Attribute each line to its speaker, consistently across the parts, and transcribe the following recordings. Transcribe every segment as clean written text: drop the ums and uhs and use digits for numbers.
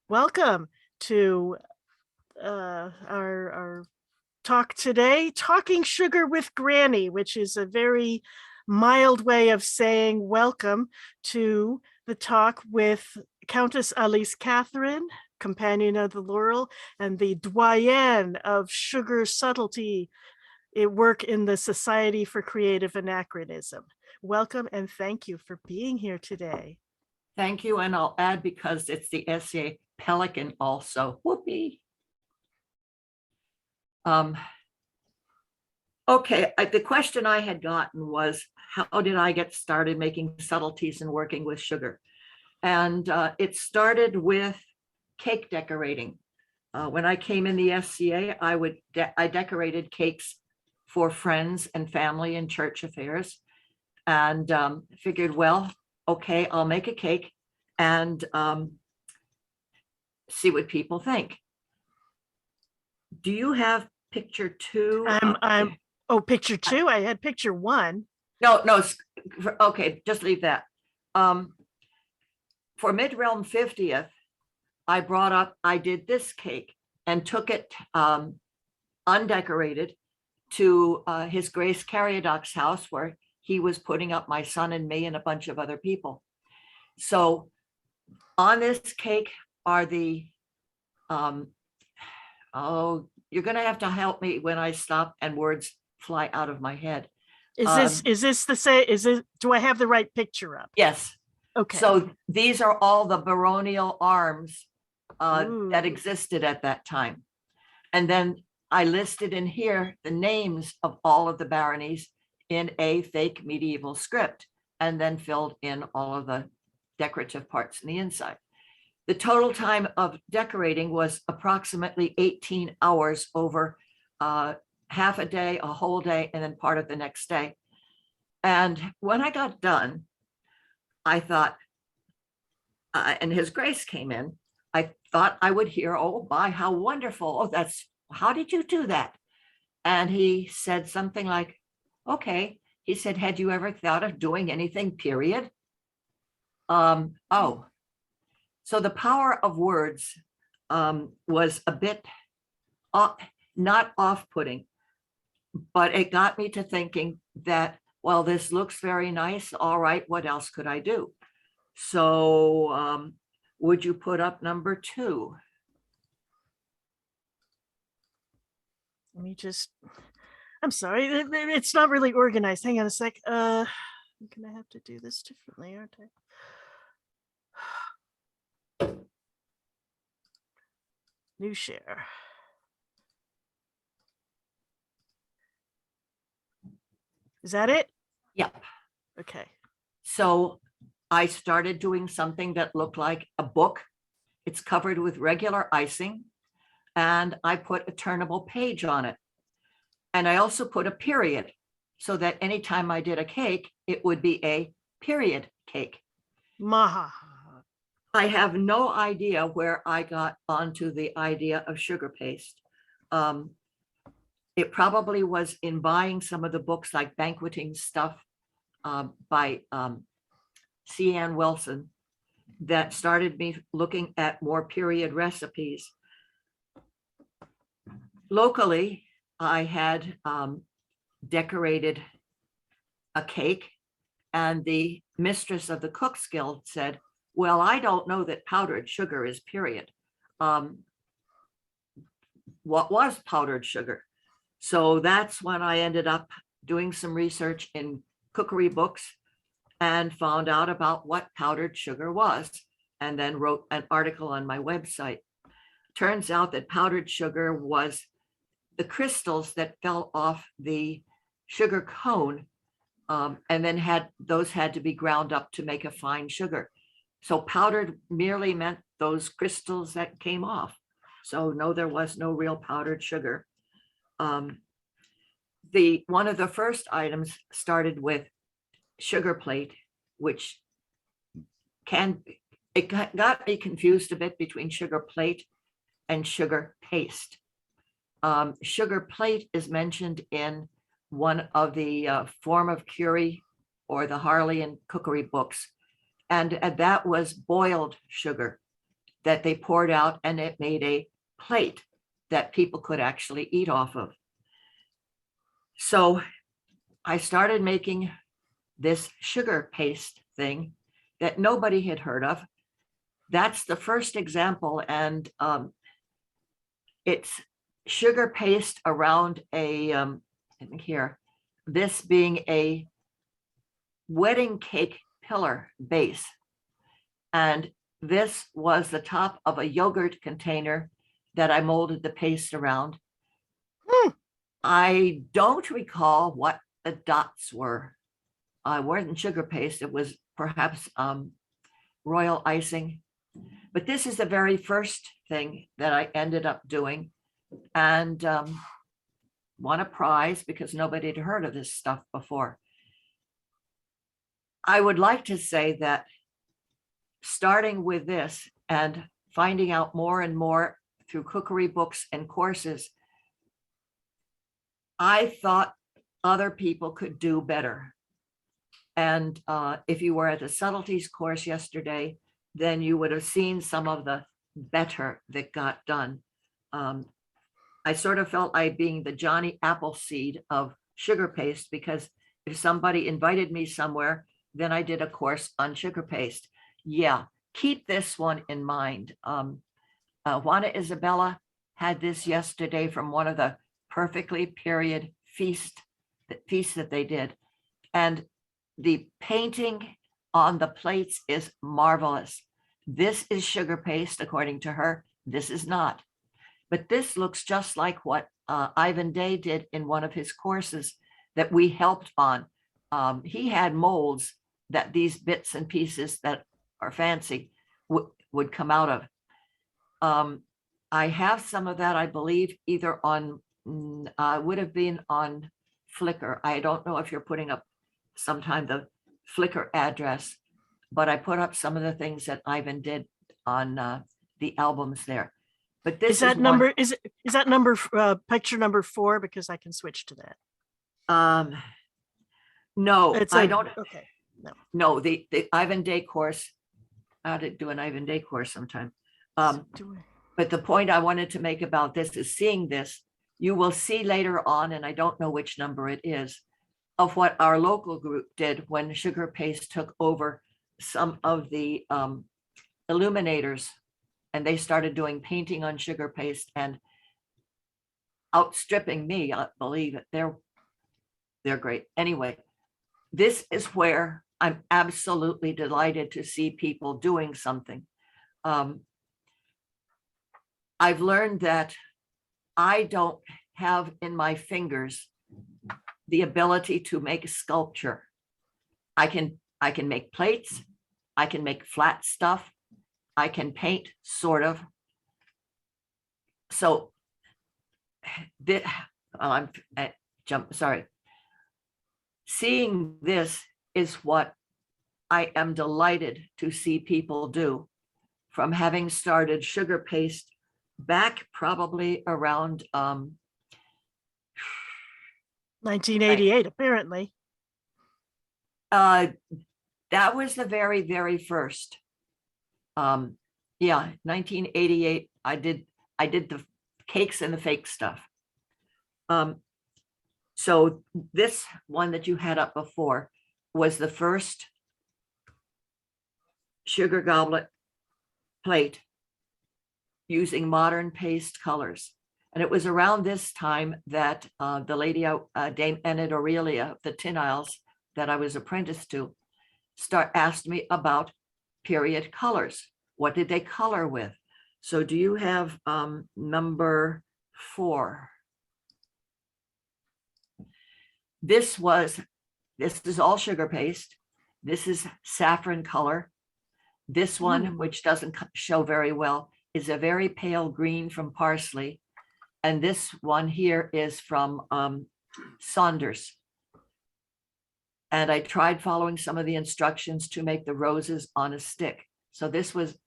Speaker 1: Welcome to our talk today, Talking Sugar with Granny, which is a very mild way of saying welcome to the talk with Countess Alys Katharine, companion of the Laurel, and the doyenne of sugar subtlety, work in the Society for Creative Anachronism. Welcome and thank you for being here today.
Speaker 2: Thank you, and I'll add, because it's the essay Pelican also. Whoopee. Okay, the question I had gotten was, how did I get started making subtleties and working with sugar? And it started with cake decorating. When I came in the SCA, I decorated cakes for friends and family and church affairs, and figured, well, okay, I'll make a cake and see what people think. Do you have picture two?
Speaker 1: Oh, picture two? I had picture one.
Speaker 2: No, okay, just leave that. For Midrealm 50th, I did this cake and took it undecorated to His Grace Caryadoc's house, where he was putting up my son and me and a bunch of other people. So on this cake are the, oh, you're gonna have to help me when I stop and words fly out of my head.
Speaker 1: Do I have the right picture up?
Speaker 2: Yes.
Speaker 1: Okay.
Speaker 2: So these are all the baronial arms that existed at that time. And then I listed in here the names of all of the baronies in a fake medieval script, and then filled in all of the decorative parts in the inside. The total time of decorating was approximately 18 hours over half a day, a whole day, and then part of the next day. And when I got done, I thought, and His Grace came in, I thought I would hear, oh, my, how wonderful. Oh, how did you do that? And he said something like, okay. He said, had you ever thought of doing anything, period? Oh, so the power of words was a bit not off-putting, but it got me to thinking that, well, this looks very nice. All right, what else could I do? So would you put up number 2?
Speaker 1: Let me just, I'm sorry, it's not really organized. Hang on a sec. I'm gonna have to do this differently, aren't I? New share. Is that it?
Speaker 2: Yep.
Speaker 1: Okay.
Speaker 2: So I started doing something that looked like a book. It's covered with regular icing, and I put a turnable page on it. And I also put a period, so that anytime I did a cake, it would be a period cake.
Speaker 1: Maha.
Speaker 2: I have no idea where I got onto the idea of sugar paste. It probably was in buying some of the books, like Banqueting Stuff by C. Ann Wilson, that started me looking at more period recipes. Locally, I had decorated a cake, and the mistress of the Cook's Guild said, well, I don't know that powdered sugar is period. What was powdered sugar? So that's when I ended up doing some research in cookery books and found out about what powdered sugar was, and then wrote an article on my website. Turns out that powdered sugar was the crystals that fell off the sugar cone, and then had to be ground up to make a fine sugar. So powdered merely meant those crystals that came off. So no, there was no real powdered sugar. One of the first items started with sugar plate, which got me confused a bit between sugar plate and sugar paste. Sugar plate is mentioned in one of the Form of Curie or the Harley and cookery books, and that was boiled sugar. that they poured out, and it made a plate that people could actually eat off of. So I started making this sugar paste thing that nobody had heard of. That's the first example, and it's sugar paste around a, let me hear, this being a wedding cake pillar base. And this was the top of a yogurt container that I molded the paste around. I don't recall what the dots were. I wasn't sugar paste. It was perhaps royal icing. But this is the very first thing that I ended up doing, and won a prize because nobody had heard of this stuff before. I would like to say that starting with this and finding out more and more through cookery books and courses, I thought other people could do better. And if you were at the subtleties course yesterday, then you would have seen some of the better that got done. I sort of felt like being the Johnny Appleseed of sugar paste, because if somebody invited me somewhere, then I did a course on sugar paste. Yeah, keep this one in mind. Juana Isabella had this yesterday from one of the perfectly period feasts that they did. And the painting on the plates is marvelous. This is sugar paste, according to her. This is not. But this looks just like what Ivan Day did in one of his courses that we helped on. He had molds that these bits and pieces that are fancy would come out of. I have some of that, I believe, either on, would have been on Flickr. I don't know if you're putting up sometime the Flickr address, but I put up some of the things that Ivan did on the albums there. But this
Speaker 1: is that number, is that number, picture number 4? Because I can switch to that.
Speaker 2: No, I don't.
Speaker 1: Okay.
Speaker 2: No, the Ivan Day course, I ought to do an Ivan Day course sometime. But the point I wanted to make about this is seeing this, you will see later on, and I don't know which number it is, of what our local group did when sugar paste took over some of the illuminators, and they started doing painting on sugar paste and outstripping me. I believe it. They're great. Anyway, this is where I'm absolutely delighted to see people doing something. I've learned that I don't have in my fingers the ability to make a sculpture. I can make plates, I can make flat stuff, I can paint, sort of. So sorry. Seeing this is what I am delighted to see people do, from having started sugar paste back probably around
Speaker 1: 1988, apparently.
Speaker 2: That was the very, very first. Yeah, 1988. I did the cakes and the fake stuff. So this one that you had up before was the first sugar goblet plate using modern paste colors. And it was around this time that the lady, Dame Enid Aurelia of the Tin Isles that I was apprenticed to, asked me about period colors. What did they color with? So do you have number 4? This is all sugar paste. This is saffron color. This one, which doesn't show very well, is a very pale green from parsley. And this one here is from Saunders. And I tried following some of the instructions to make the roses on a stick. So this was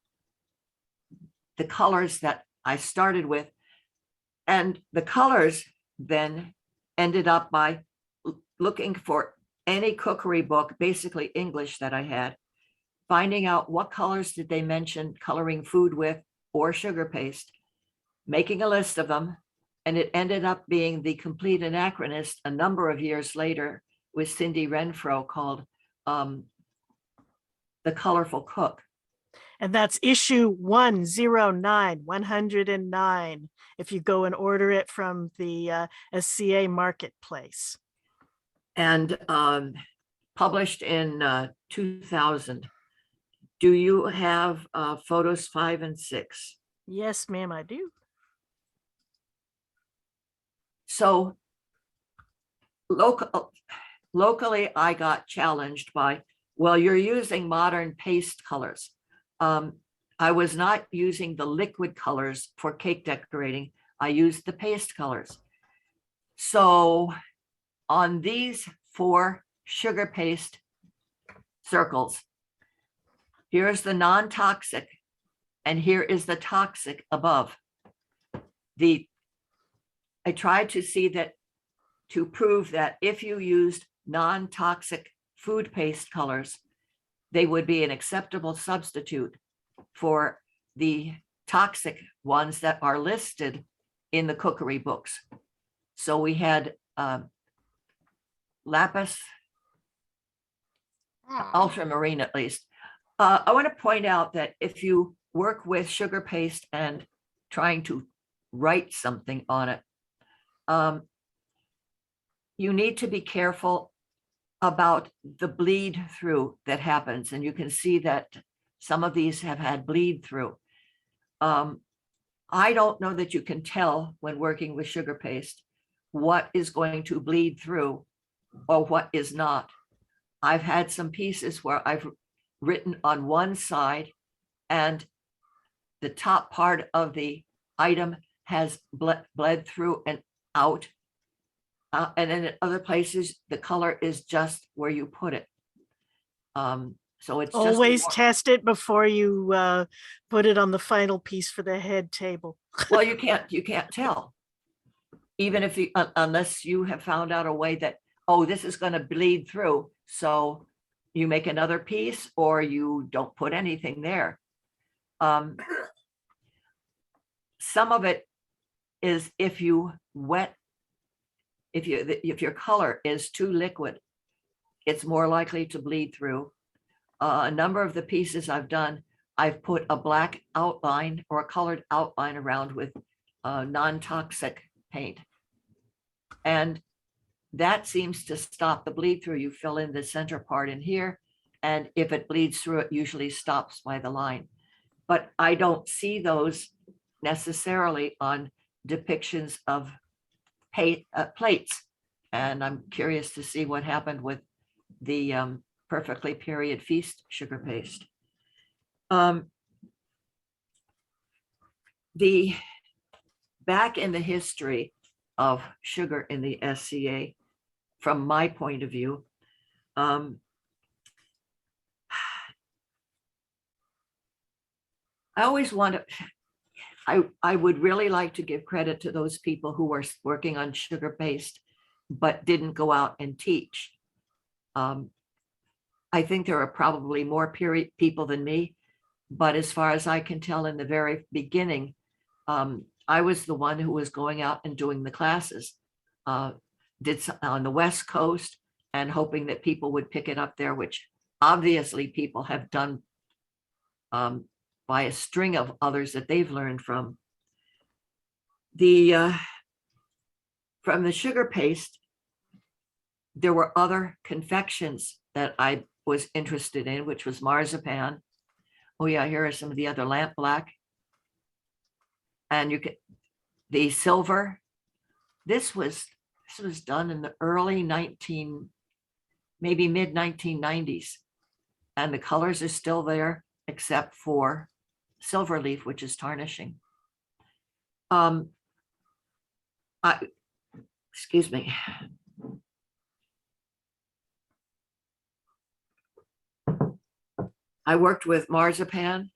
Speaker 2: the colors that I started with. And the colors then ended up by looking for any cookery book, basically English, that I had, finding out what colors did they mention coloring food with, or sugar paste, making a list of them. And it ended up being the complete anachronist a number of years later with Cindy Renfro called The Colorful Cook.
Speaker 1: And that's issue 109, 109, if you go and order it from the SCA Marketplace.
Speaker 2: And published in 2000. Do you have photos 5 and 6?
Speaker 1: Yes, ma'am, I do.
Speaker 2: So locally, I got challenged by, well, you're using modern paste colors. I was not using the liquid colors for cake decorating. I used the paste colors. So on these 4 sugar paste circles, here's the non-toxic, and here is the toxic above. I tried to see that, to prove that if you used non-toxic food paste colors, they would be an acceptable substitute for the toxic ones that are listed in the cookery books. So we had lapis, ultramarine at least. I want to point out that if you work with sugar paste and trying to write something on it, you need to be careful about the bleed through that happens. And you can see that some of these have had bleed through. I don't know that you can tell when working with sugar paste what is going to bleed through or what is not. I've had some pieces where I've written on one side and the top part of the item has bled through and out. And then in other places, the color is just where you put it. So it's
Speaker 1: always
Speaker 2: just
Speaker 1: test it before you put it on the final piece for the head table.
Speaker 2: well, you can't tell, even if you unless you have found out a way that, oh, this is going to bleed through, so you make another piece or you don't put anything there. Some of it is if you wet, if your color is too liquid, it's more likely to bleed through. A number of the pieces I've done, I've put a black outline or a colored outline around with non-toxic paint. And that seems to stop the bleed through. You fill in the center part in here, and if it bleeds through, it usually stops by the line. But I don't see those necessarily on depictions of plates. And I'm curious to see what happened with the Perfectly Period Feast sugar paste. The back in the history of sugar in the SCA, from my point of view, I always want to, I would really like to give credit to those people who were working on sugar paste, but didn't go out and teach. I think there are probably more people than me, but as far as I can tell in the very beginning, I was the one who was going out and doing the classes, did some on the West Coast and hoping that people would pick it up there, which obviously people have done by a string of others that they've learned from. From the sugar paste, there were other confections that I was interested in, which was marzipan. Oh yeah, here are some of the other lamp black. And you can, the silver. This was done in the early maybe mid 1990s. And the colors are still there, except for silver leaf, which is tarnishing. Excuse me. I worked with marzipan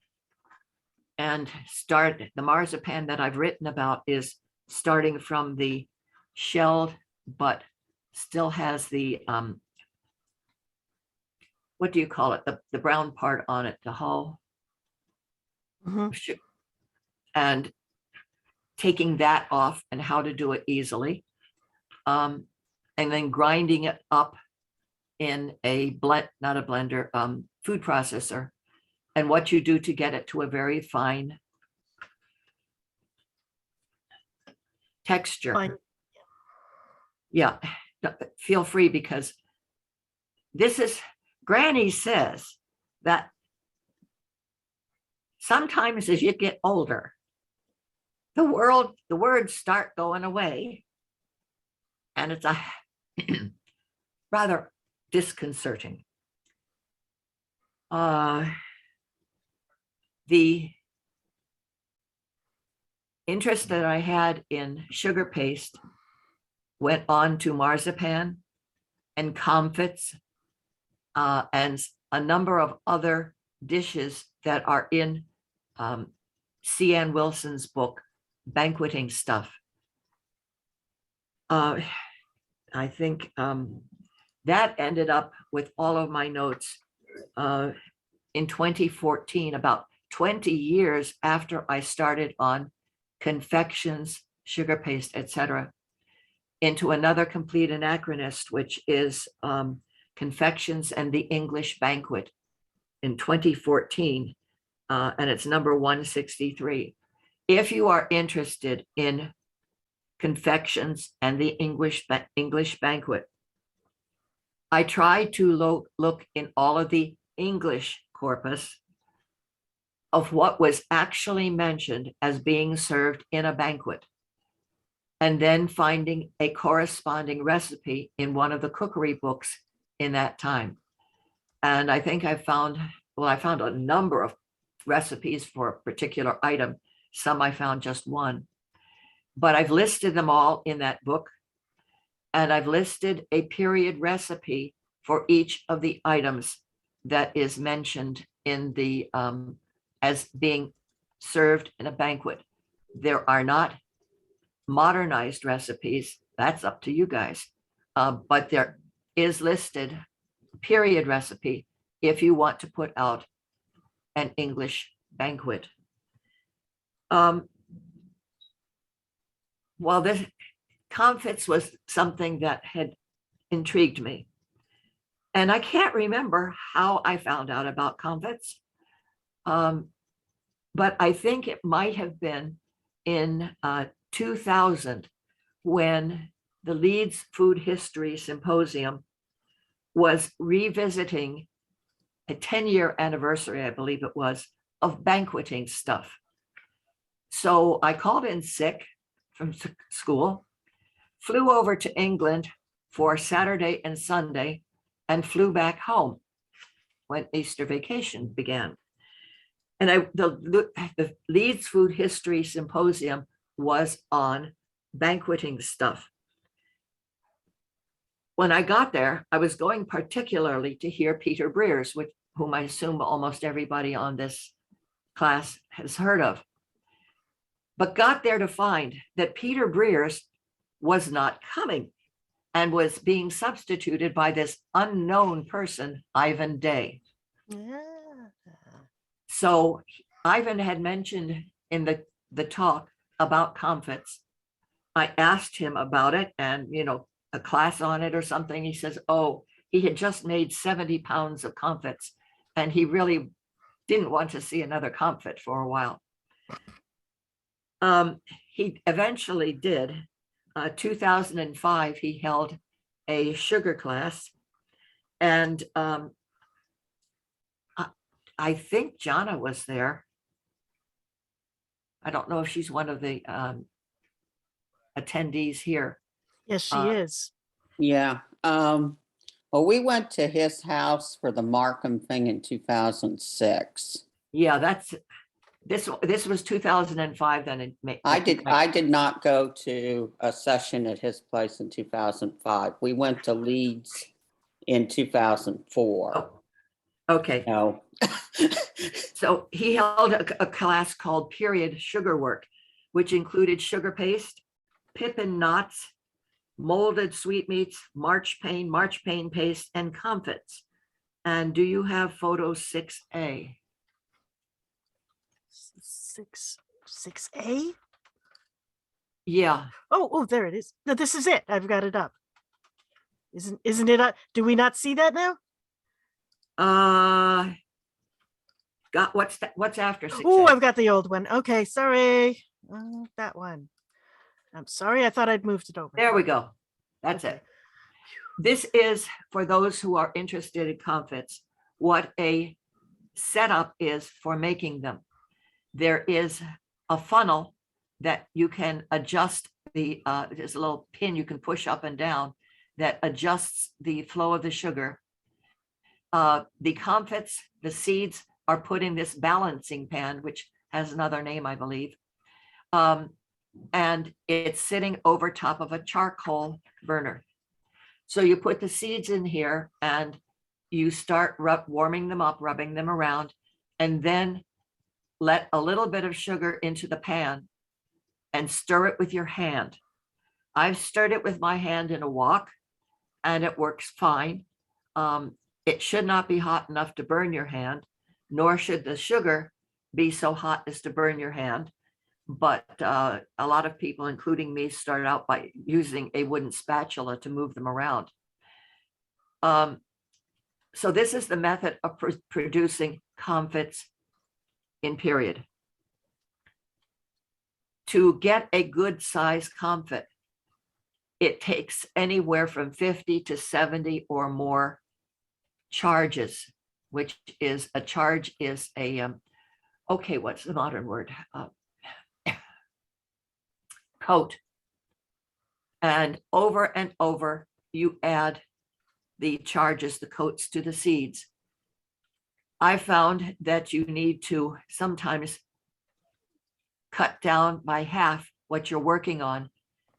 Speaker 2: and the marzipan that I've written about is starting from the shelled, but still has the, what do you call it? The brown part on it, the hull. Mm-hmm. and taking that off and how to do it easily. And then grinding it up in a blend, not a blender, food processor, and what you do to get it to a very fine texture.
Speaker 1: Fine.
Speaker 2: Yeah, feel free, because this is, Granny says that sometimes as you get older, the words start going away, and it's a rather disconcerting. The interest that I had in sugar paste went on to marzipan and comfits, and a number of other dishes that are in C. Ann Wilson's book, Banqueting Stuff. I think that ended up with all of my notes in 2014, about 20 years after I started on confections, sugar paste, etc., into another complete anachronist, which is Confections and the English Banquet in 2014, and it's number 163. If you are interested in confections and the English Banquet, I tried to look in all of the English corpus of what was actually mentioned as being served in a banquet, and then finding a corresponding recipe in one of the cookery books in that time. And I think I found a number of recipes for a particular item. Some I found just one, but I've listed them all in that book. And I've listed a period recipe for each of the items that is mentioned in the, as being served in a banquet. There are not modernized recipes. That's up to you guys. But there is listed a period recipe if you want to put out an English banquet. While this comfits was something that had intrigued me, and I can't remember how I found out about comfits, but I think it might have been in 2000 when the Leeds Food History Symposium was revisiting a 10-year anniversary, I believe it was, of banqueting stuff. So I called in sick from school, flew over to England for Saturday and Sunday, and flew back home when Easter vacation began. And the Leeds Food History Symposium was on banqueting stuff. When I got there, I was going particularly to hear Peter Breers, whom I assume almost everybody on this class has heard of, but got there to find that Peter Breers was not coming and was being substituted by this unknown person, Ivan Day.
Speaker 1: Yeah.
Speaker 2: So Ivan had mentioned in the talk about comfits. I asked him about it and, a class on it or something. He says, oh, he had just made 70 pounds of comfits and he really didn't want to see another comfit for a while. He eventually did. 2005, he held a sugar class, and I think Jana was there. I don't know if she's one of the attendees here.
Speaker 1: Yes, she is.
Speaker 3: Yeah. Well, we went to his house for the Markham thing in 2006.
Speaker 2: Yeah, this was 2005 then.
Speaker 3: I did not go to a session at his place in 2005. We went to Leeds in 2004.
Speaker 2: Oh, okay.
Speaker 3: No.
Speaker 2: So he held a class called Period Sugar Work, which included sugar paste, pippin knots, molded sweetmeats, marchpane paste, and comfits. And do you have photo 6A?
Speaker 1: 6A. 6A?
Speaker 2: Yeah.
Speaker 1: Oh, there it is. No, this is it. I've got it up. Isn't it up? Do we not see that now?
Speaker 2: Got what's after 6A?
Speaker 1: Oh, I've got the old one. Okay, sorry. That one. I'm sorry. I thought I'd moved it over.
Speaker 2: There we go. That's
Speaker 1: Okay.
Speaker 2: it. This is for those who are interested in comfits, what a setup is for making them. There is a funnel that you can adjust there's a little pin you can push up and down that adjusts the flow of the sugar. The comfits, the seeds are put in this balancing pan, which has another name, I believe. And it's sitting over top of a charcoal burner. So you put the seeds in here and you start warming them up, rubbing them around, and then let a little bit of sugar into the pan and stir it with your hand. I've stirred it with my hand in a wok and it works fine. It should not be hot enough to burn your hand, nor should the sugar be so hot as to burn your hand. But a lot of people, including me, start out by using a wooden spatula to move them around. So this is the method of producing comfits in period. To get a good size comfit, it takes anywhere from 50 to 70 or more charges, which is a charge is a, okay, what's the modern word? Coat. And over you add the charges, the coats to the seeds. I found that you need to sometimes cut down by half what you're working on,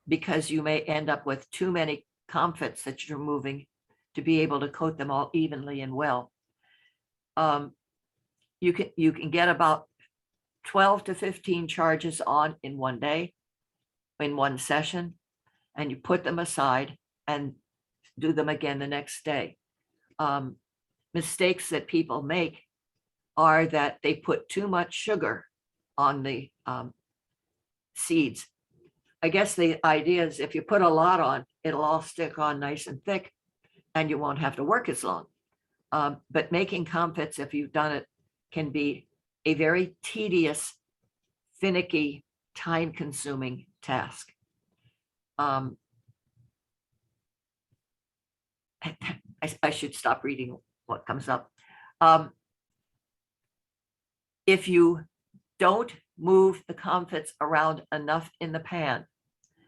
Speaker 2: because you may end up with too many comfits that you're moving to be able to coat them all evenly and well. You can get about 12 to 15 charges on in one day, in one session, and you put them aside and do them again the next day. Mistakes that people make are that they put too much sugar on the seeds. I guess the idea is if you put a lot on, it'll all stick on nice and thick and you won't have to work as long. But making comfits, if you've done it, can be a very tedious, finicky, time-consuming task. I should stop reading what comes up. If you don't move the comfits around enough in the pan,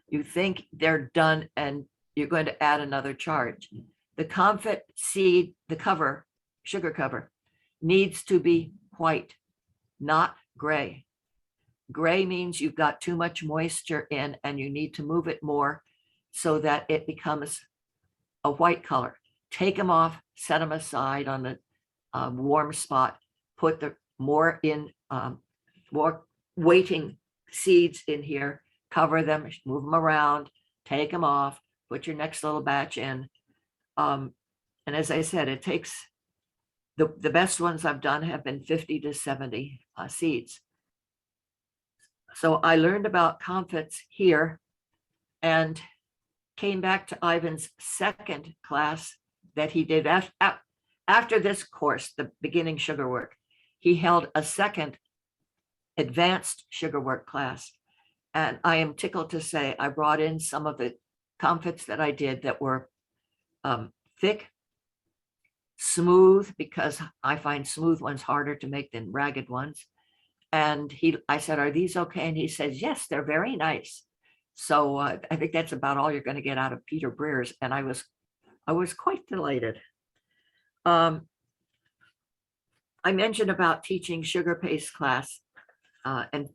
Speaker 2: you think they're done and you're going to add another charge. The comfit seed, the cover, sugar cover, needs to be white, not gray. Gray means you've got too much moisture in and you need to move it more so that it becomes a white color. Take them off, set them aside on the warm spot, put the more waiting seeds in here, cover them, move them around, take them off, put your next little batch in. And as I said, it takes, the best ones I've done have been 50 to 70 seeds. So I learned about comfits here and came back to Ivan's second class that he did after this course, the beginning sugar work. He held a second advanced sugar work class. And I am tickled to say I brought in some of the comfits that I did that were thick, smooth, because I find smooth ones harder to make than ragged ones. And I said, are these okay? And he says, yes, they're very nice. So I think that's about all you're going to get out of Peter Breer's. And I was quite delighted. I mentioned about teaching sugar paste class and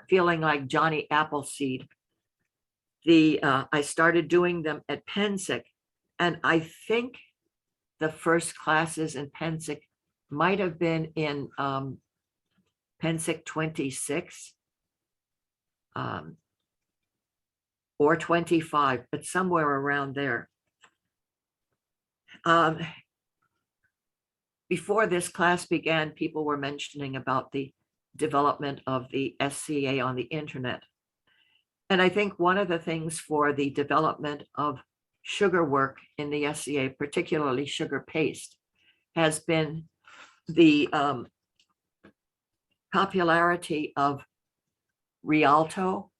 Speaker 2: feeling like Johnny Appleseed. I started doing them at Pensick, and I think the first classes in Pensick might have been in Pensick 26 or 25, but somewhere around there. Before this class began, people were mentioning about the development of the SCA on the internet. And I think one of the things for the development of sugar work in the SCA, particularly sugar paste, has been the popularity of Rialto,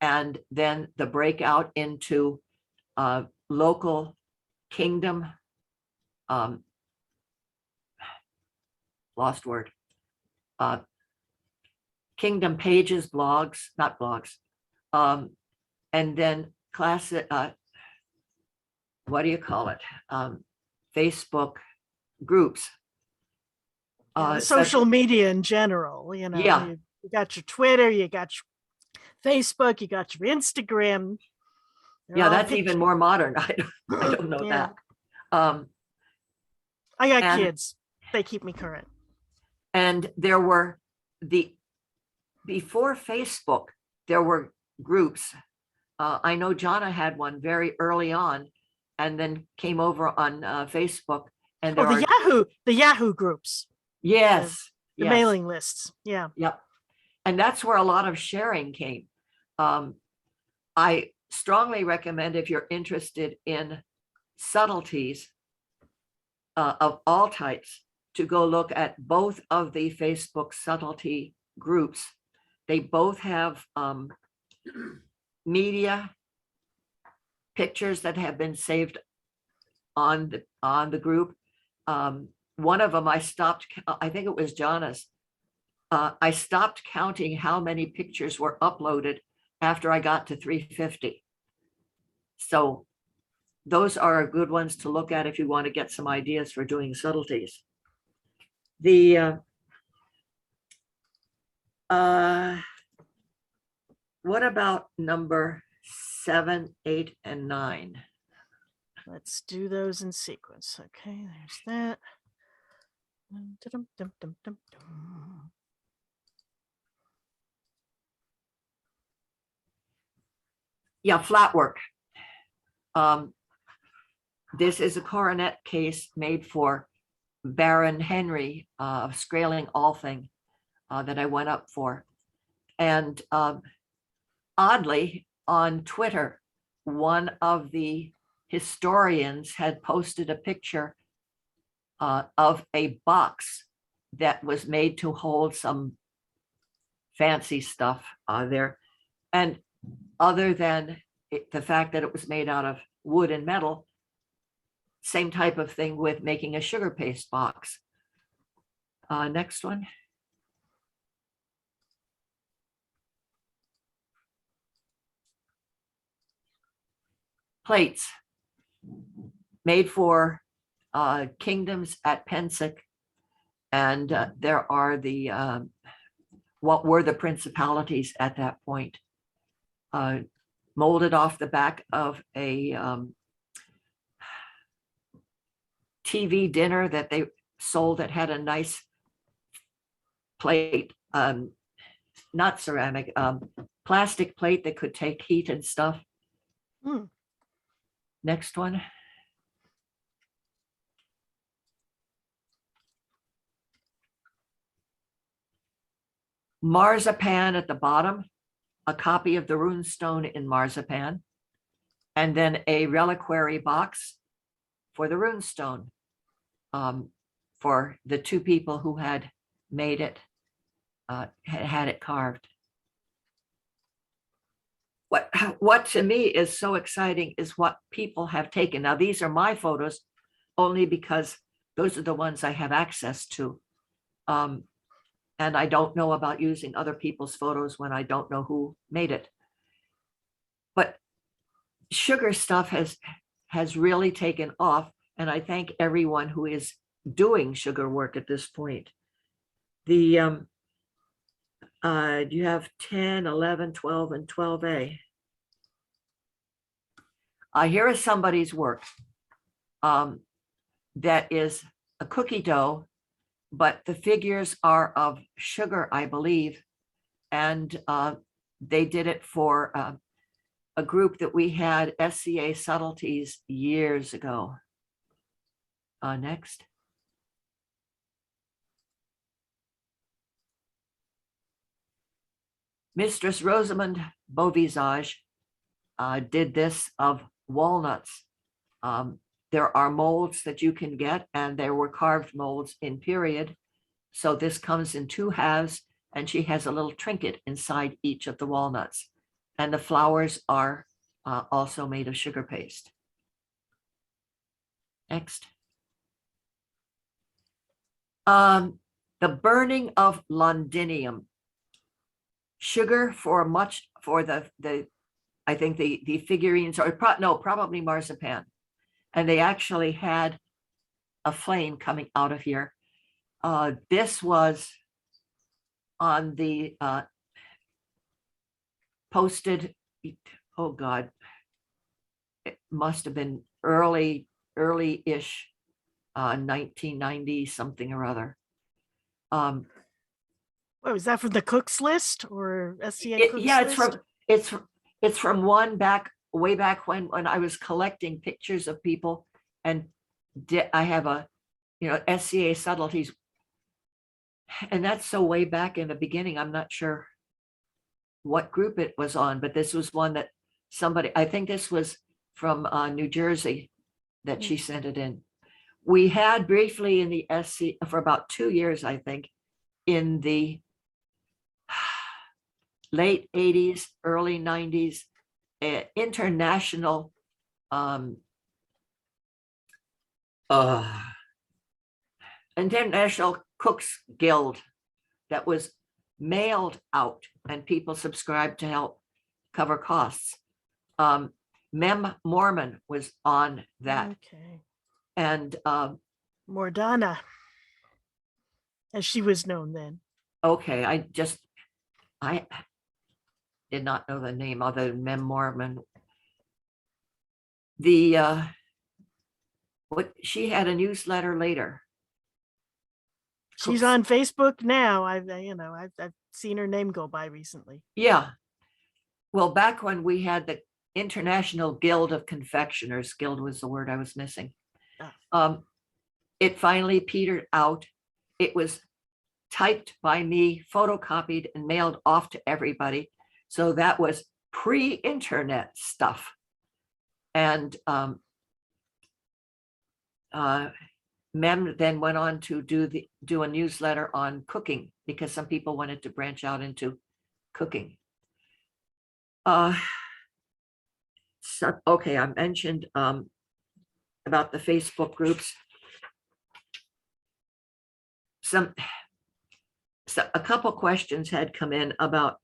Speaker 2: and then the breakout into local kingdom, lost word, kingdom pages, blogs, not blogs, and then classic, what do you call it? Facebook groups.
Speaker 1: Social media in general, you know,
Speaker 2: Yeah.
Speaker 1: you got your Twitter, you got your Facebook, you got your Instagram.
Speaker 2: Yeah, that's even more modern. I don't know
Speaker 1: Yeah.
Speaker 2: that.
Speaker 1: I got
Speaker 2: and-
Speaker 1: kids. They keep me current.
Speaker 2: And there were before Facebook, there were groups. I know Jonna had one very early on, and then came over on Facebook. And there
Speaker 1: The Yahoo groups,
Speaker 2: yes,
Speaker 1: the
Speaker 2: yes,
Speaker 1: mailing lists. Yeah.
Speaker 2: yep. And that's where a lot of sharing came. I strongly recommend, if you're interested in subtleties of all types, to go look at both of the Facebook subtlety groups. They both have media pictures that have been saved on the group. One of them I stopped, I think it was Jonna's. I stopped counting how many pictures were uploaded after I got to 350. So those are good ones to look at if you want to get some ideas for doing subtleties. What about number 7, 8, and 9?
Speaker 1: Let's do those in sequence. Okay, there's that.
Speaker 2: Yeah, flat work. This is a coronet case made for Baron Henry of Skraeling Althing that I went up for. And oddly, on Twitter, one of the historians had posted a picture of a box that was made to hold some fancy stuff there. And other than the fact that it was made out of wood and metal, same type of thing with making a sugar paste box. Next one. Plates made for kingdoms at Pensic, and there are the what were the principalities at that point, molded off the back of a TV dinner that they sold that had a nice plate, not ceramic, plastic plate that could take heat and stuff. Next one. Marzipan at the bottom, a copy of the runestone in marzipan, and then a reliquary box for the runestone for the two people who had made it, had it carved. What to me is so exciting is what people have taken. Now, these are my photos only because those are the ones I have access to. And I don't know about using other people's photos when I don't know who made it. But sugar stuff has really taken off, and I thank everyone who is doing sugar work at this point. You have 10, 11, 12, and 12A. Here is somebody's work that is a cookie dough, but the figures are of sugar, I believe. And they did it for a group that we had, SCA Subtleties, years ago. Next. Mistress Rosamond Beauvisage did this of walnuts. There are molds that you can get, and there were carved molds in period. So this comes in 2 halves, and she has a little trinket inside each of the walnuts. And the flowers are also made of sugar paste. Next. The burning of Londinium. Sugar for the I think the figurines, or probably marzipan. And they actually had a flame coming out of here. This was on the posted, oh God, it must have been early-ish, 1990 something or other.
Speaker 1: What was that, from the cooks list or SCA cooks
Speaker 2: Yeah,
Speaker 1: list?
Speaker 2: it's from way back when I was collecting pictures of people, and I have a, SCA subtleties, and that's so way back in the beginning. I'm not sure what group it was on, but this was one that somebody, I think this was from New Jersey, that she sent it in. We had briefly in the SC for about 2 years, I think, in the late 80s, early 90s, international International Cooks Guild that was mailed out, and people subscribed to help cover costs. Mem Mormon was on that.
Speaker 1: Okay.
Speaker 2: And
Speaker 1: Mordana, as she was known then.
Speaker 2: okay, I did not know the name other than Mem Mormon. She had a newsletter later.
Speaker 1: She's on Facebook now. I've seen her name go by recently.
Speaker 2: Yeah. Well, back when we had the International Guild of Confectioners, guild was the word I was missing. It finally petered out. It was typed by me, photocopied, and mailed off to everybody. So that was pre-internet stuff. And Mem then went on to do a newsletter on cooking, because some people wanted to branch out into cooking. So, okay, I mentioned about the Facebook groups. A couple questions had come in about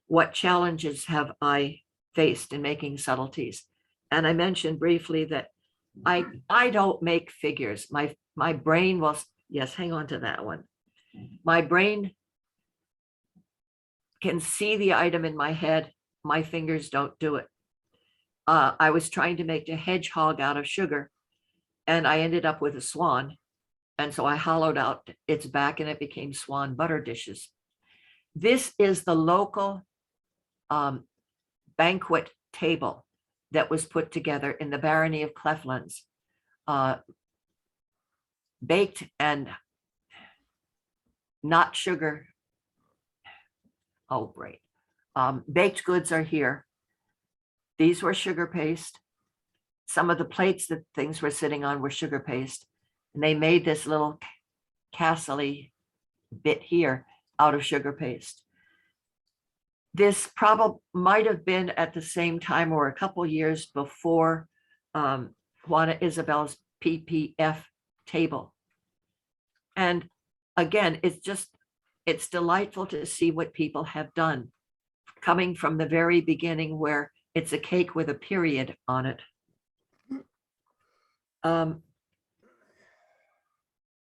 Speaker 2: what challenges have I faced in making subtleties. And I mentioned briefly that I don't make figures. My brain will, yes, hang on to that one. My brain can see the item in my head. My fingers don't do it. I was trying to make a hedgehog out of sugar, and I ended up with a swan. And so I hollowed out its back, and it became swan butter dishes. This is the local banquet table that was put together in the barony of Cleflands. Baked and not sugar. Oh, great. Baked goods are here. These were sugar paste. Some of the plates that things were sitting on were sugar paste. And they made this little castle-y bit here out of sugar paste. This probably might have been at the same time or a couple years before Juana Isabel's PPF table. And again, it's delightful to see what people have done, coming from the very beginning where it's a cake with a period on it.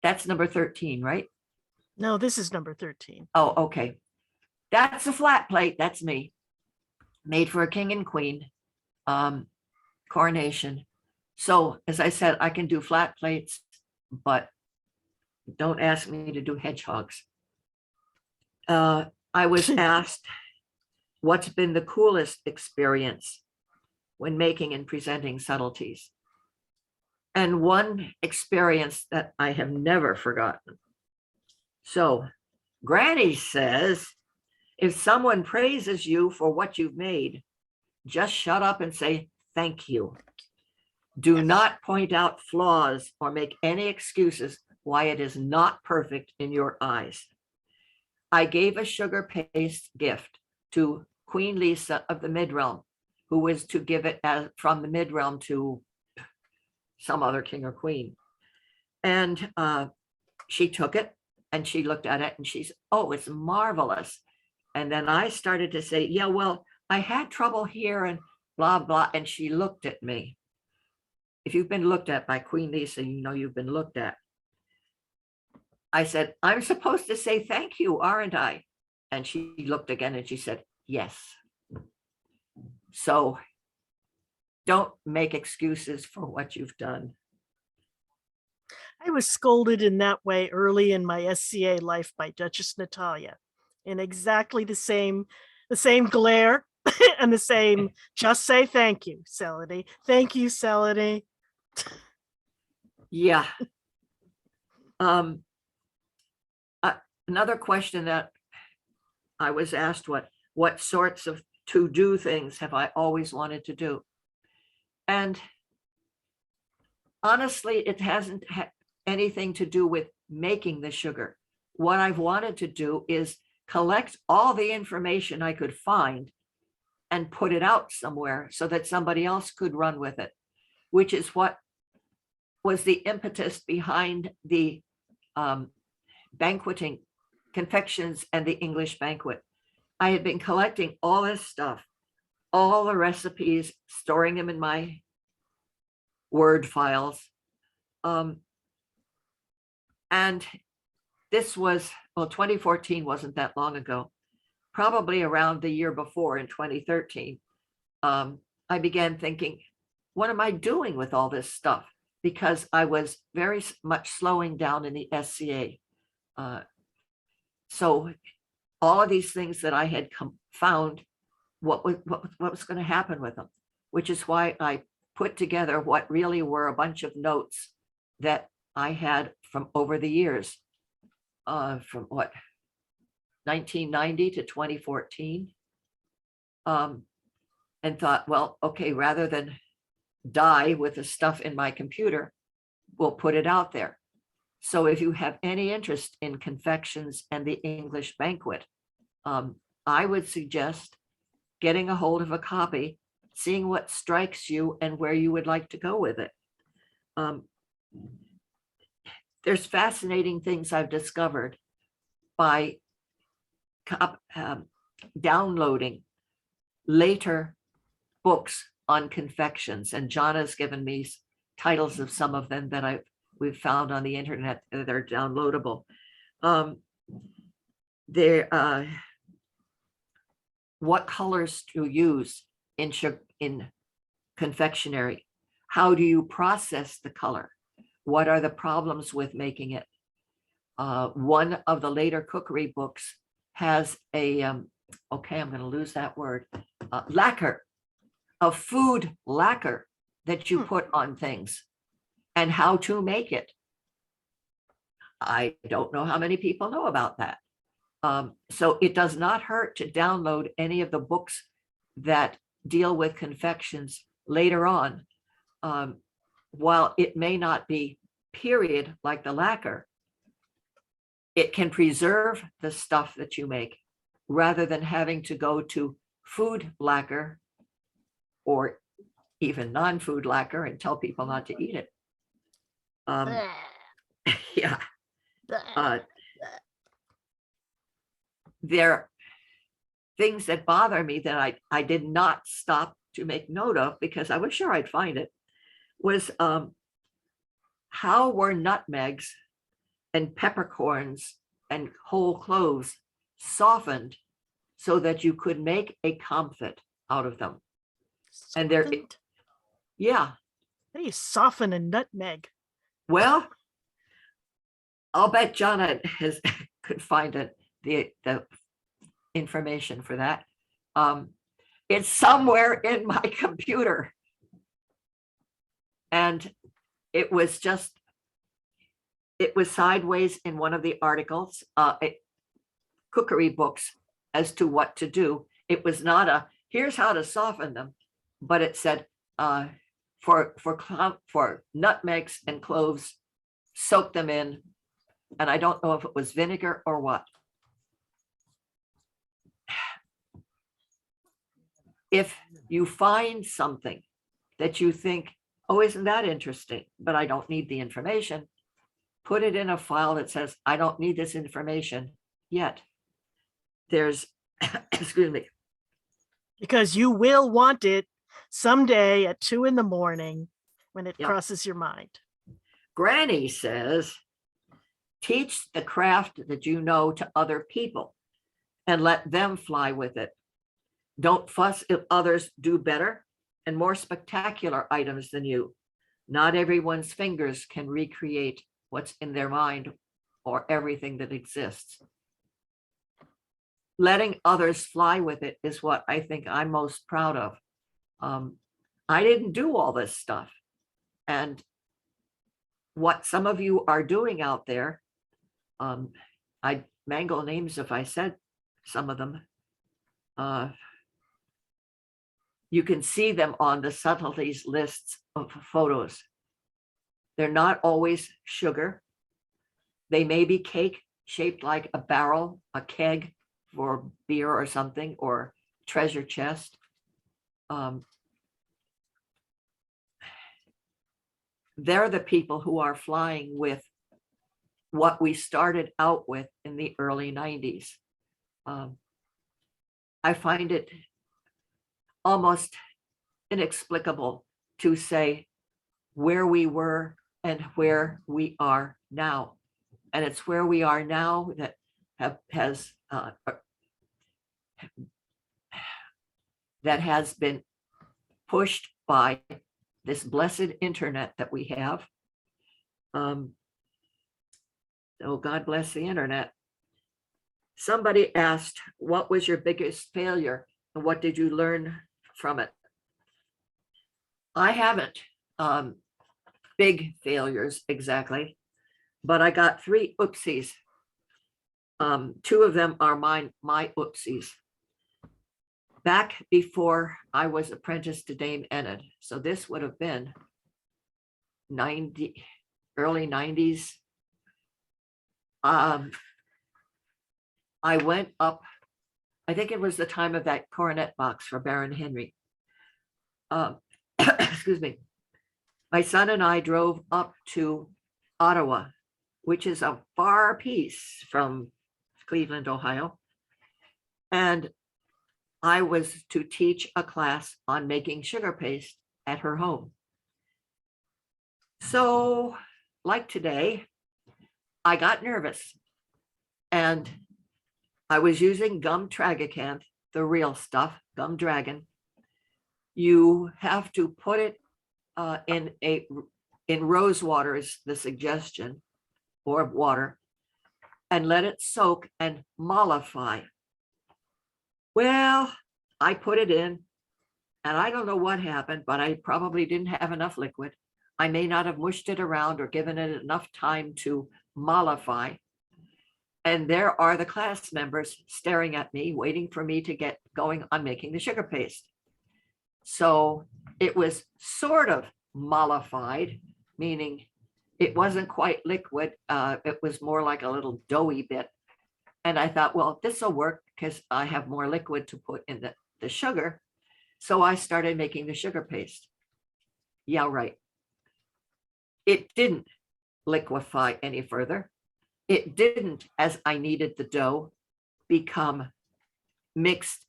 Speaker 2: That's number 13, right?
Speaker 1: No, this is number 13.
Speaker 2: Oh, okay. That's a flat plate. That's me. Made for a king and queen coronation. So as I said, I can do flat plates, but don't ask me to do hedgehogs. I was asked what's been the coolest experience when making and presenting subtleties. And one experience that I have never forgotten. So Granny says If someone praises you for what you've made, just shut up and say thank you. Do not point out flaws or make any excuses why it is not perfect in your eyes. I gave a sugar paste gift to Queen Lisa of the Midrealm, who was to give it as from the Midrealm to some other king or queen. And she took it and she looked at it and she said, oh, it's marvelous. And then I started to say, yeah, well, I had trouble here and blah, blah. And she looked at me. If you've been looked at by Queen Lisa, you know you've been looked at. I said, I'm supposed to say thank you, aren't I? And she looked again and she said, yes. So don't make excuses for what you've done.
Speaker 1: I was scolded in that way early in my SCA life by Duchess Natalia in exactly the same glare and the same, just say thank you, Selody. Thank you, Selody.
Speaker 2: Yeah. Another question that I was asked, what sorts of to-do things have I always wanted to do? And honestly, it hasn't had anything to do with making the sugar. What I've wanted to do is collect all the information I could find and put it out somewhere so that somebody else could run with it, which is what was the impetus behind the banqueting, confections, and the English banquet. I had been collecting all this stuff, all the recipes, storing them in my Word files. And this was, well, 2014 wasn't that long ago. Probably around the year before, in 2013, I began thinking, what am I doing with all this stuff? Because I was very much slowing down in the SCA. So all of these things that I had found, what was going to happen with them, which is why I put together what really were a bunch of notes that I had from over the years, from what, 1990 to 2014, and thought, well, okay, rather than die with the stuff in my computer, we'll put it out there. So if you have any interest in confections and the English banquet, I would suggest getting a hold of a copy, seeing what strikes you and where you would like to go with it. There's fascinating things I've discovered by downloading later books on confections, and John has given me titles of some of them that we've found on the internet that are downloadable. What colors to use in confectionery? How do you process the color? What are the problems with making it? One of the later cookery books has a, okay, I'm going to lose that word, lacquer, a food lacquer that you put on things and how to make it. I don't know how many people know about that. So it does not hurt to download any of the books that deal with confections later on. While it may not be period like the lacquer, it can preserve the stuff that you make rather than having to go to food lacquer or even non-food lacquer and tell people not to eat it. Yeah. There are things that bother me that I did not stop to make note of because I was sure I'd find it, was how were nutmegs and peppercorns and whole cloves softened so that you could make a comfit out of them. And there, yeah.
Speaker 1: How do you soften a nutmeg?
Speaker 2: Well, I'll bet Jonna could find the information for that. It's somewhere in my computer. And it was sideways in one of the articles, cookery books as to what to do. It was not a, here's how to soften them, but it said, for nutmegs and cloves, soak them in. And I don't know if it was vinegar or what. If you find something that you think, oh, isn't that interesting, but I don't need the information, put it in a file that says, I don't need this information yet. There's, excuse me.
Speaker 1: Because you will want it someday at 2 a.m. when it
Speaker 2: Yep.
Speaker 1: crosses your mind.
Speaker 2: Granny says, teach the craft that you know to other people and let them fly with it. Don't fuss if others do better and more spectacular items than you. Not everyone's fingers can recreate what's in their mind or everything that exists. Letting others fly with it is what I think I'm most proud of. I didn't do all this stuff. And what some of you are doing out there, I'd mangle names if I said some of them. You can see them on the subtleties lists of photos. They're not always sugar. They may be cake shaped like a barrel, a keg for beer or something, or treasure chest. They're the people who are flying with what we started out with in the early 90s. I find it almost inexplicable to say where we were and where we are now. And it's where we are now that has been pushed by this blessed internet that we have. Oh, God bless the internet. Somebody asked, what was your biggest failure and what did you learn from it? I haven't big failures exactly, but I got 3 oopsies. 2 of them are my oopsies. Back before I was apprenticed to Dame Alys, so this would have been early 90s. I went up, I think it was the time of that coronet box for Baron Henry. Excuse me. My son and I drove up to Ottawa, which is a far piece from Cleveland, Ohio. And I was to teach a class on making sugar paste at her home. So, like today, I got nervous and I was using gum tragacanth, the real stuff, gum dragon. You have to put it in rose water is the suggestion, or water, and let it soak and mollify. Well, I put it in and I don't know what happened, but I probably didn't have enough liquid. I may not have mushed it around or given it enough time to mollify. And there are the class members staring at me, waiting for me to get going on making the sugar paste. So it was sort of mollified, meaning it wasn't quite liquid. It was more like a little doughy bit. And I thought, well, this will work because I have more liquid to put in the sugar. So I started making the sugar paste. Yeah, right. It didn't liquefy any further. It didn't, as I needed the dough, become mixed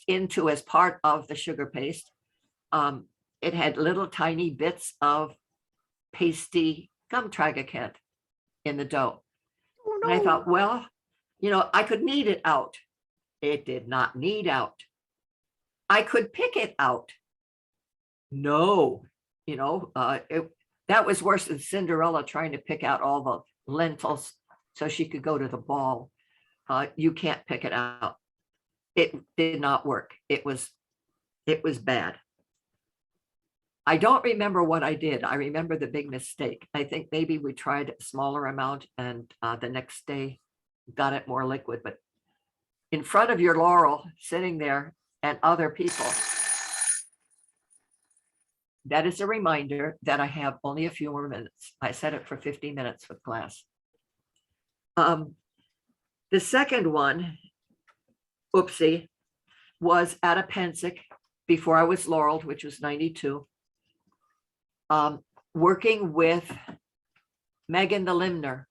Speaker 2: into as part of the sugar paste. It had little tiny bits of pasty gum tragacanth in the dough.
Speaker 1: Oh, no.
Speaker 2: And I thought, well, I could knead it out. It did not knead out. I could pick it out. No, that was worse than Cinderella trying to pick out all the lentils so she could go to the ball. You can't pick it out. It did not work. It was bad. I don't remember what I did. I remember the big mistake. I think maybe we tried a smaller amount and the next day got it more liquid, but in front of your Laurel sitting there and other people, that is a reminder that I have only a few more minutes. I set it for 50 minutes with class. The second one, oopsie, was at a Pensick before I was Laureled, which was 92. Working with Megan the Limner.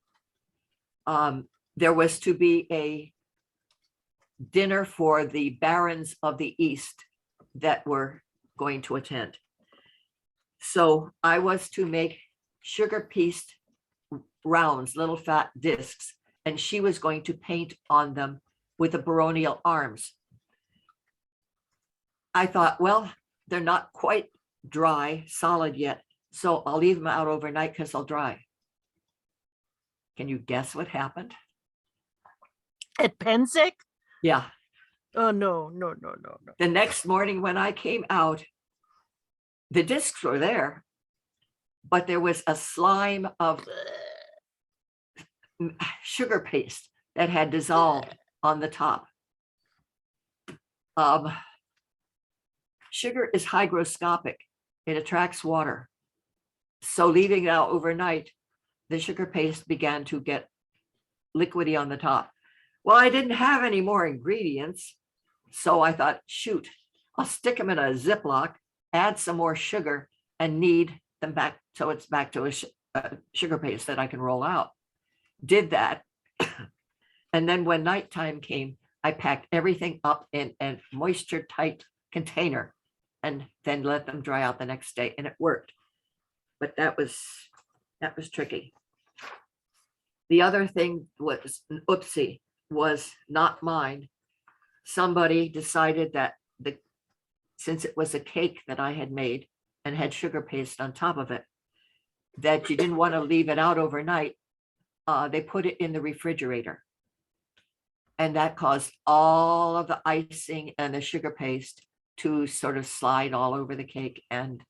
Speaker 2: There was to be a dinner for the barons of the East that were going to attend. So I was to make sugar pieced rounds, little fat discs, and she was going to paint on them with the baronial arms. I thought, well, they're not quite dry, solid yet, so I'll leave them out overnight because they'll dry. Can you guess what happened?
Speaker 1: At Pensick?
Speaker 2: Yeah.
Speaker 1: Oh, no.
Speaker 2: The next morning when I came out, the discs were there, but there was a slime of sugar paste that had dissolved on the top. Sugar is hygroscopic. It attracts water. So leaving it out overnight, the sugar paste began to get liquidy on the top. Well, I didn't have any more ingredients. So I thought, shoot, I'll stick them in a Ziploc, add some more sugar, and knead them back so it's back to a sugar paste that I can roll out. Did that. And then when nighttime came, I packed everything up in a moisture tight container and then let them dry out the next day, and it worked. But that was tricky. The other thing was an oopsie, was not mine. Somebody decided that since it was a cake that I had made and had sugar paste on top of it, that you didn't want to leave it out overnight. They put it in the refrigerator. And that caused all of the icing and the sugar paste to sort of slide all over the cake, and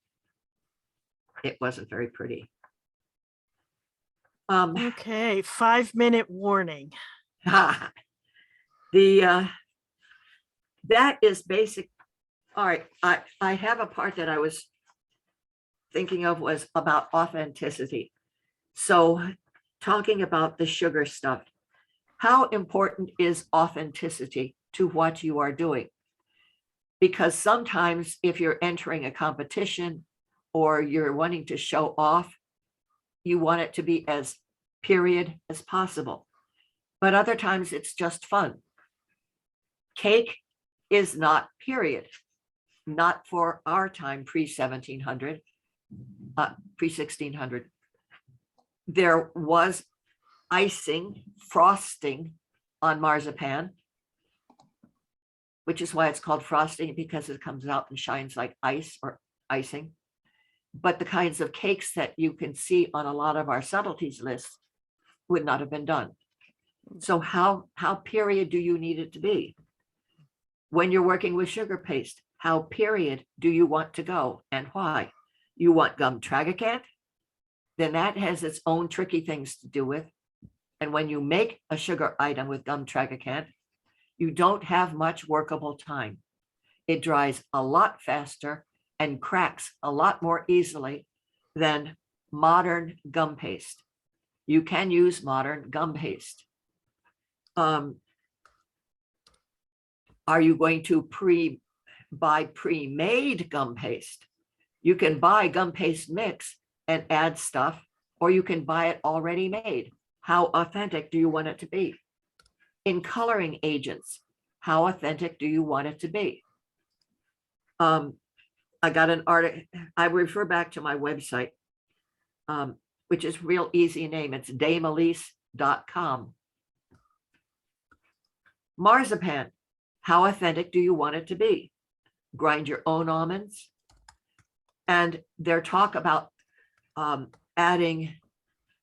Speaker 2: it wasn't very pretty.
Speaker 1: Okay, 5-minute warning.
Speaker 2: That is basic. All right, I have a part that I was thinking of was about authenticity. So talking about the sugar stuff, how important is authenticity to what you are doing? Because sometimes if you're entering a competition or you're wanting to show off, you want it to be as period as possible. But other times it's just fun. Cake is not period, not for our time pre-1700, pre-1600. There was icing, frosting on marzipan, which is why it's called frosting, because it comes out and shines like ice or icing. But the kinds of cakes that you can see on a lot of our subtleties lists would not have been done. So how period do you need it to be? When you're working with sugar paste, how period do you want to go and why? You want gum tragacanth? Then that has its own tricky things to do with. And when you make a sugar item with gum tragacanth, you don't have much workable time. It dries a lot faster and cracks a lot more easily than modern gum paste. You can use modern gum paste. Are you going to buy pre-made gum paste? You can buy gum paste mix and add stuff, or you can buy it already made. How authentic do you want it to be? In coloring agents, how authentic do you want it to be? I got an article, I refer back to my website, which is real easy name. It's damealys.com. Marzipan, how authentic do you want it to be? Grind your own almonds. And their talk about adding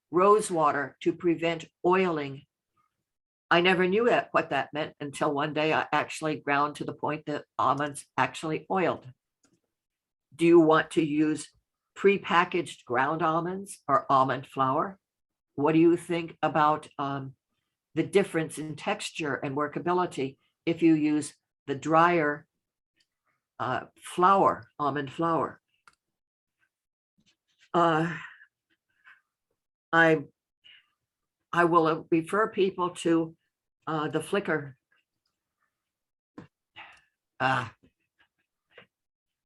Speaker 2: rose water to prevent oiling. I never knew what that meant until one day I actually ground to the point that almonds actually oiled. Do you want to use pre-packaged ground almonds or almond flour? What do you think about the difference in texture and workability if you use the drier flour, almond flour. I will refer people to the Flickr.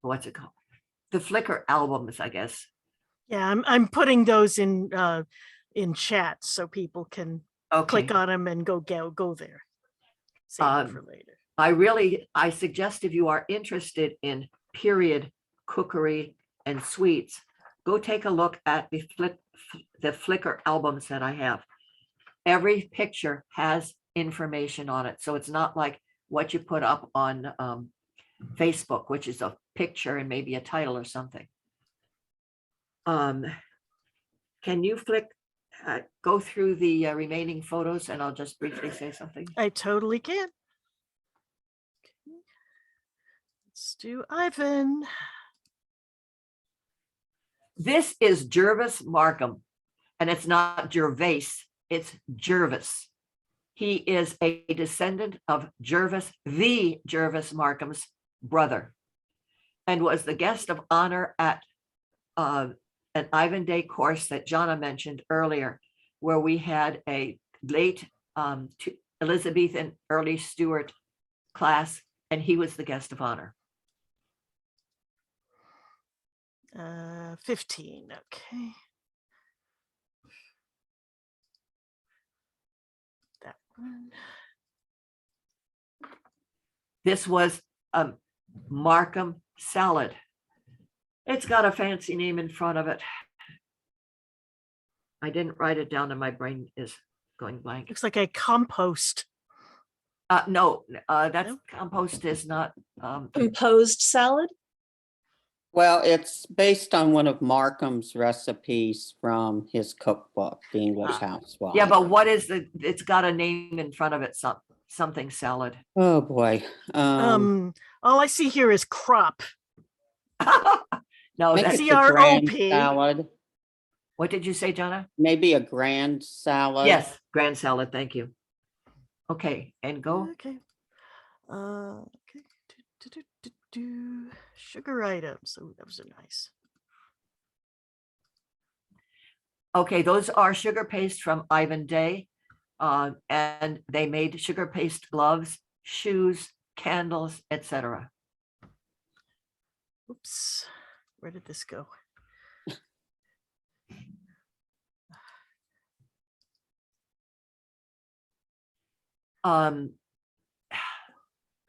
Speaker 2: What's it called? The Flickr albums, I guess.
Speaker 1: Yeah, I'm putting those in chat so people can
Speaker 2: Okay.
Speaker 1: click on them and go there. Save it for later.
Speaker 2: I suggest if you are interested in period cookery and sweets, go take a look at the Flickr albums that I have. Every picture has information on it. So it's not like what you put up on Facebook, which is a picture and maybe a title or something. Can you go through the remaining photos, and I'll just briefly say something.
Speaker 1: I totally can. Let's do Ivan.
Speaker 2: This is Jervis Markham, and it's not Gervais, it's Jervis. He is a descendant of Jervis, the Jervis Markham's brother, and was the guest of honor at an Ivan Day course that Jonna mentioned earlier, where we had a late Elizabethan, early Stuart class, and he was the guest of honor.
Speaker 1: 15, okay. That one.
Speaker 2: This was a Markham salad. It's got a fancy name in front of it. I didn't write it down and my brain is going blank.
Speaker 1: Looks like a compost.
Speaker 2: No, that's
Speaker 1: No?
Speaker 2: compost is not.
Speaker 4: Composed salad?
Speaker 3: Well, it's based on one of Markham's recipes from his cookbook, The English Housewife.
Speaker 2: Yeah, but what is it's got a name in front of it, something salad.
Speaker 3: Oh, boy.
Speaker 1: All I see here is crop.
Speaker 2: No,
Speaker 3: Maybe
Speaker 2: that's,
Speaker 3: it's a grand
Speaker 1: CROP.
Speaker 3: salad.
Speaker 2: what did you say, Jonna?
Speaker 3: Maybe a grand salad.
Speaker 2: Yes, grand salad, thank you. Okay, and go.
Speaker 1: Okay. Okay. Sugar items. Oh, those are nice.
Speaker 2: Okay, those are sugar paste from Ivan Day. And they made sugar paste gloves, shoes, candles, etc.
Speaker 1: Oops. Where did this go?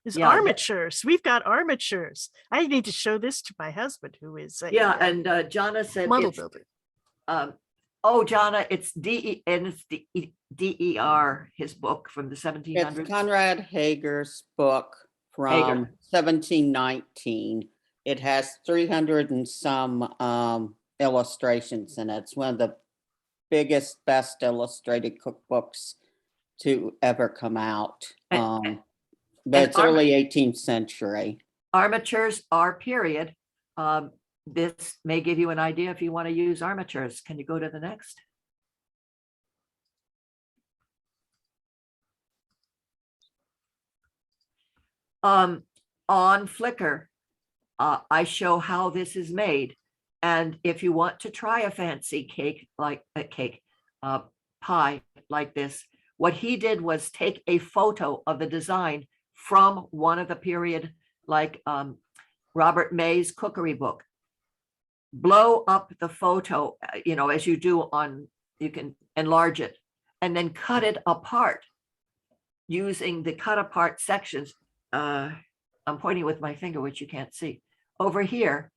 Speaker 1: There's
Speaker 2: Yeah,
Speaker 1: armatures. We've got armatures. I need to show this to my husband, who is a
Speaker 2: and Jonna said
Speaker 1: model
Speaker 2: it's,
Speaker 1: builder.
Speaker 2: oh, Jonna, it's DER, his book from the 1700s.
Speaker 3: It's Conrad Hager's book from
Speaker 2: Hager.
Speaker 3: 1719. It has 300 and some illustrations in it. It's one of the biggest, best illustrated cookbooks to ever come out. But it's early 18th century.
Speaker 2: Armatures are period. This may give you an idea if you want to use armatures. Can you go to the next? On Flickr, I show how this is made. And if you want to try a fancy cake, like a pie like this, what he did was take a photo of the design from one of the period, like Robert May's cookery book. Blow up the photo, as you do you can enlarge it, and then cut it apart using the cut apart sections. I'm pointing with my finger, which you can't see. Over here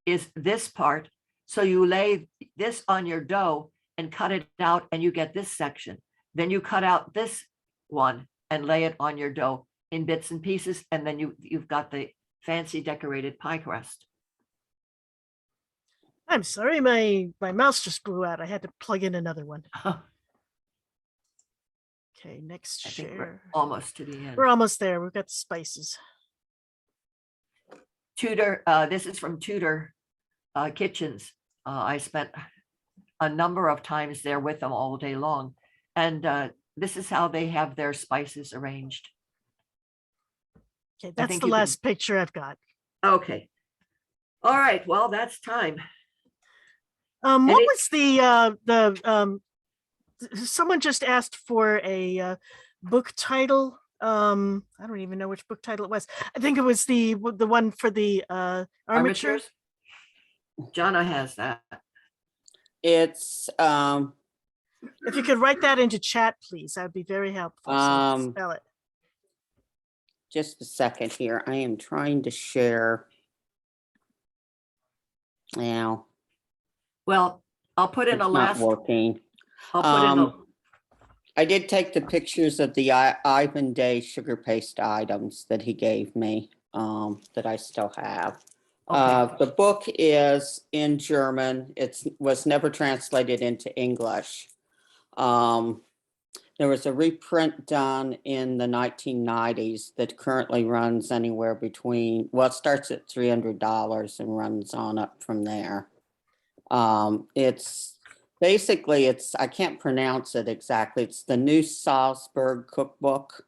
Speaker 2: is this part. So you lay this on your dough and cut it out and you get this section. Then you cut out this one and lay it on your dough in bits and pieces. And then you've got the fancy decorated pie crust.
Speaker 1: I'm sorry, my mouse just blew out. I had to plug in another one. Okay, next
Speaker 2: I think we're
Speaker 1: share.
Speaker 2: almost to the end.
Speaker 1: We're almost there. We've got the spices.
Speaker 2: Tudor, this is from Tudor Kitchens. I spent a number of times there with them all day long. And this is how they have their spices arranged.
Speaker 1: Okay, that's
Speaker 2: think
Speaker 1: the
Speaker 2: you can-
Speaker 1: last picture I've got.
Speaker 2: Okay. All right, well, that's time.
Speaker 1: What
Speaker 2: Any-
Speaker 1: was someone just asked for a book title. I don't even know which book title it was. I think it was the one for the armature.
Speaker 2: Armatures? Jonna has that.
Speaker 3: It's,
Speaker 1: If you could write that into chat, please, that would be very helpful. So I can spell it.
Speaker 3: just a second here. I am trying to share. Now,
Speaker 2: Well, I'll put in
Speaker 3: it's
Speaker 2: a
Speaker 3: not
Speaker 2: last,
Speaker 3: working.
Speaker 2: I'll put in a,
Speaker 3: I did take the pictures of the Ivan Day sugar paste items that he gave me, that I still have.
Speaker 2: okay.
Speaker 3: The book is in German. Was never translated into English. There was a reprint done in the 1990s that currently runs anywhere between, well, it starts at $300 and runs on up from there. It's basically, I can't pronounce it exactly. It's the New Salzburg Cookbook.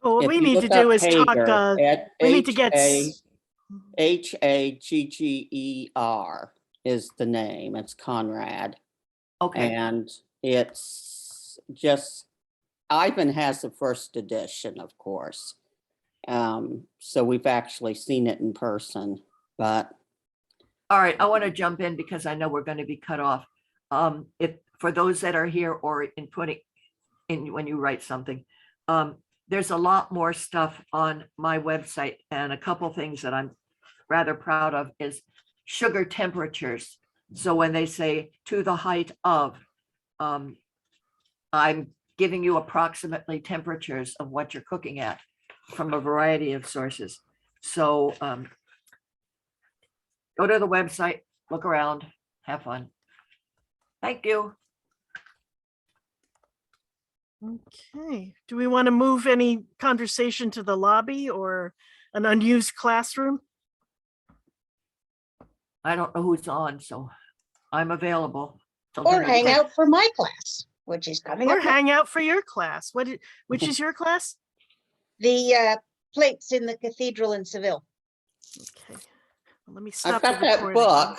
Speaker 1: Well, what
Speaker 3: If
Speaker 1: we
Speaker 3: you
Speaker 1: need to
Speaker 3: look
Speaker 1: do
Speaker 3: up
Speaker 1: is talk.
Speaker 3: Hager,
Speaker 1: We need to get.
Speaker 3: Hagger is the name. It's Conrad.
Speaker 2: Okay,
Speaker 3: And it's just, Ivan has the first edition, of course. So we've actually seen it in person, but
Speaker 2: all right, I want to jump in because I know we're going to be cut off. If, for those that are here or inputting in when you write something, there's a lot more stuff on my website, and a couple things that I'm rather proud of is sugar temperatures. So when they say to the height of, I'm giving you approximately temperatures of what you're cooking at from a variety of sources. So go to the website, look around, have fun. Thank you.
Speaker 1: Okay. Do we want to move any conversation to the lobby or an unused classroom?
Speaker 2: I don't know who's on, so I'm available. till
Speaker 5: Or
Speaker 2: 10
Speaker 5: hang
Speaker 2: o'clock.
Speaker 5: out for my class, which is coming
Speaker 1: Or
Speaker 5: up. next.
Speaker 1: hang out for your class? Which is your class?
Speaker 5: The plates in the cathedral in Seville.
Speaker 1: Okay. Well, let me
Speaker 3: I've
Speaker 1: stop the
Speaker 3: got that
Speaker 1: recording.
Speaker 3: book.